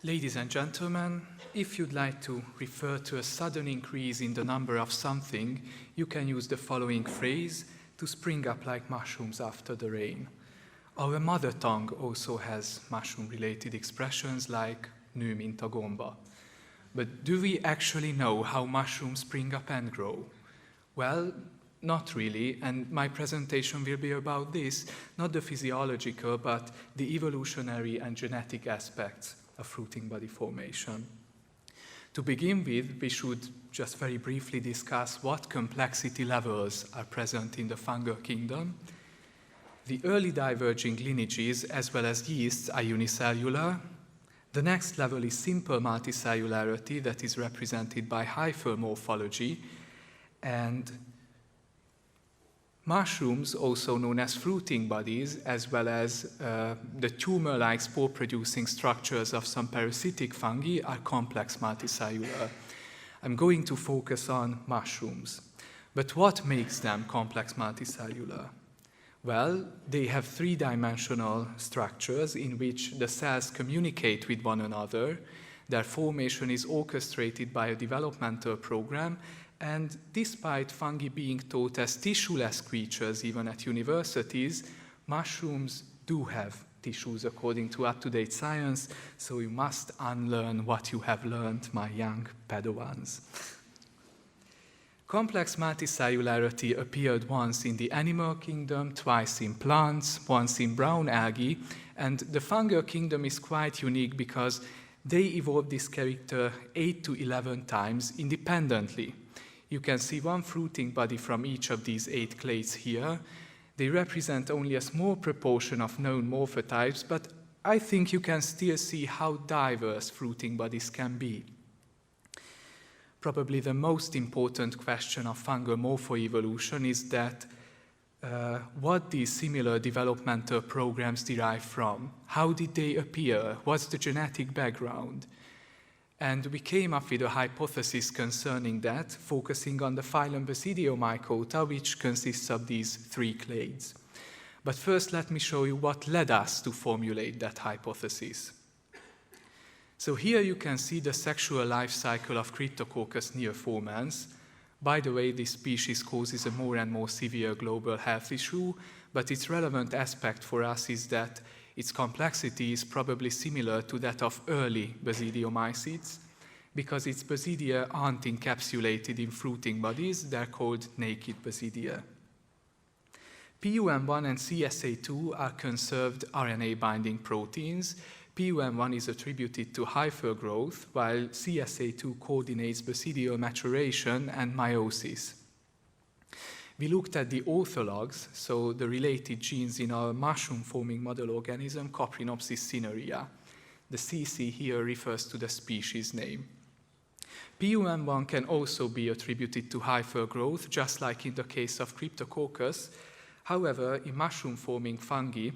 Ladies and gentlemen, if you'd like to refer to a sudden increase in the number of something, you can use the following phrase, to spring up like mushrooms after the rain. Our mother tongue also has mushroom-related expressions like nő, mint a gomba. But do we actually know how mushrooms spring up and grow? Well, not really, and my presentation will be about this, not the physiological, but the evolutionary and genetic aspects of fruiting body formation. To begin with, we should just very briefly discuss what complexity levels are present in the fungal kingdom. The early diverging lineages, as well as yeasts, are unicellular. The next level is simple multicellularity that is represented by hyphal morphology, and mushrooms, also known as fruiting bodies, as well as the tumor-like spore-producing structures of some parasitic fungi are complex multicellular. I'm going to focus on mushrooms. But what makes them complex multicellular? Well, they have three-dimensional structures in which the cells communicate with one another. Their formation is orchestrated by a developmental program, and despite fungi being taught as tissue-less creatures even at universities, mushrooms do have tissues according to up-to-date science, so you must unlearn what you have learned, my young Padawans. Complex multicellularity appeared once in the animal kingdom, twice in plants, once in brown algae, and the fungal kingdom is quite unique because they evolved this character 8 to 11 times independently. You can see one fruiting body from each of these 8 clades here. They represent only a small proportion of known morphotypes, but I think you can still see how diverse fruiting bodies can be. Probably the most important question of fungal morphoevolution is that what these similar developmental programs derive from. How did they appear? What's the genetic background? And we came up with a hypothesis concerning that, focusing on the phylum Basidiomycota, which consists of these 3 clades. But first, let me show you what led us to formulate that hypothesis. So here you can see the sexual life cycle of Cryptococcus neoformans. By the way, this species causes a more and more severe global health issue, but its relevant aspect for us is that its complexity is probably similar to that of early basidiomycetes, because its basidia aren't encapsulated in fruiting bodies, they're called naked basidia. PUM1 and CSA2 are conserved RNA-binding proteins. PUM1 is attributed to hyphal growth, while CSA2 coordinates basidial maturation and meiosis. We looked at the orthologs, so the related genes in our mushroom-forming model organism, Coprinopsis cinerea. The CC here refers to the species name. PUM1 can also be attributed to hyphal growth, just like in the case of Cryptococcus. However, in mushroom-forming fungi,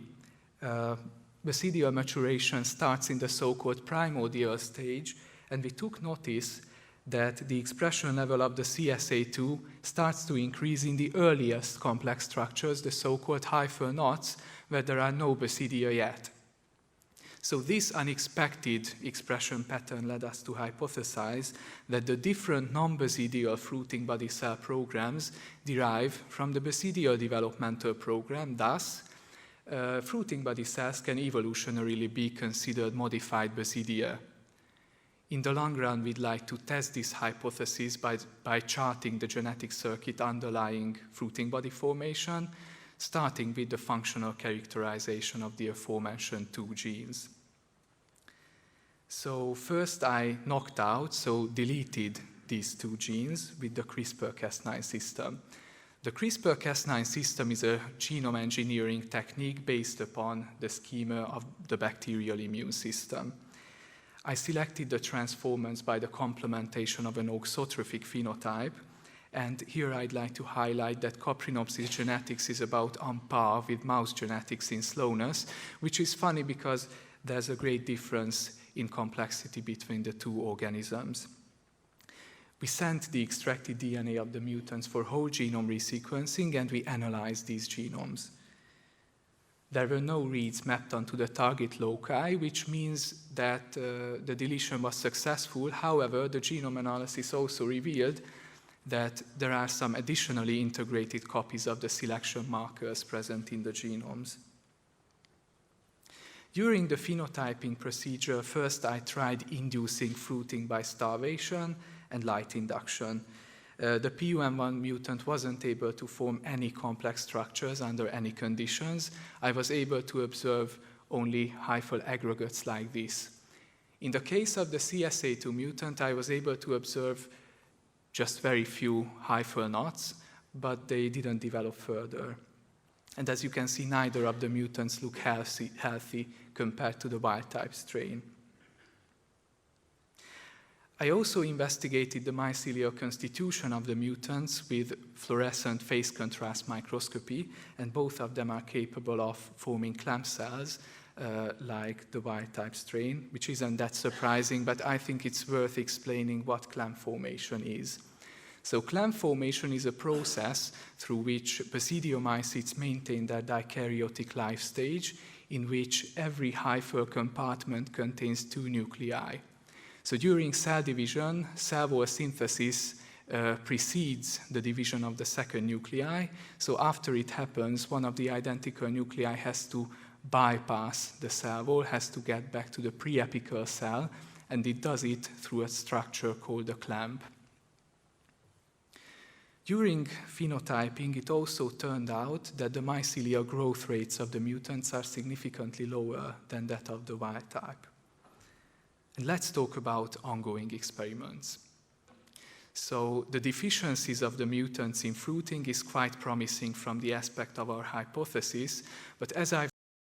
basidial maturation starts in the so-called primordial stage, and we took notice that the expression level of the CSA2 starts to increase in the earliest complex structures, the so-called hyphal knots, where there are no basidia yet. So this unexpected expression pattern led us to hypothesize that the different non-basidial fruiting body cell programs derive from the basidial developmental program. Thus, fruiting body cells can evolutionarily be considered modified basidia. In the long run, we'd like to test this hypothesis by charting the genetic circuit underlying fruiting body formation, starting with the functional characterization of the aforementioned 2 genes. So first I knocked out, so deleted these 2 genes with the CRISPR-Cas9 system. The CRISPR-Cas9 system is a genome engineering technique based upon the schema of the bacterial immune system. I selected the transformants by the complementation of an auxotrophic phenotype, and here I'd like to highlight that Coprinopsis genetics is about on par with mouse genetics in slowness, which is funny because there's a great difference in complexity between the 2 organisms. We sent the extracted DNA of the mutants for whole genome resequencing, and we analyzed these genomes. There were no reads mapped onto the target loci, which means that the deletion was successful. However, the genome analysis also revealed that there are some additionally integrated copies of the selection markers present in the genomes. During the phenotyping procedure, first I tried inducing fruiting by starvation and light induction. The PUM1 mutant wasn't able to form any complex structures under any conditions. I was able to observe only hyphal aggregates like this. In the case of the CSA2 mutant, I was able to observe just very few hyphal knots, but they didn't develop further. And as you can see, neither of the mutants look healthy compared to the wild-type strain. I also investigated the mycelial constitution of the mutants with fluorescent phase contrast microscopy, and both of them are capable of forming clamp cells like the wild-type strain, which isn't that surprising, but I think it's worth explaining what clamp formation is. So clamp formation is a process through which basidiomycetes maintain their dikaryotic life stage, in which every hyphal compartment contains two nuclei. So during cell division, cell wall synthesis precedes the division of the second nuclei. So after it happens, one of the identical nuclei has to bypass the cell wall, has to get back to the preapical cell, and it does it through a structure called a clamp. During phenotyping, it also turned out that the mycelial growth rates of the mutants are significantly lower than that of the wild type. And let's talk about ongoing experiments. So the deficiencies of the mutants in fruiting is quite promising from the aspect of our hypothesis, but as I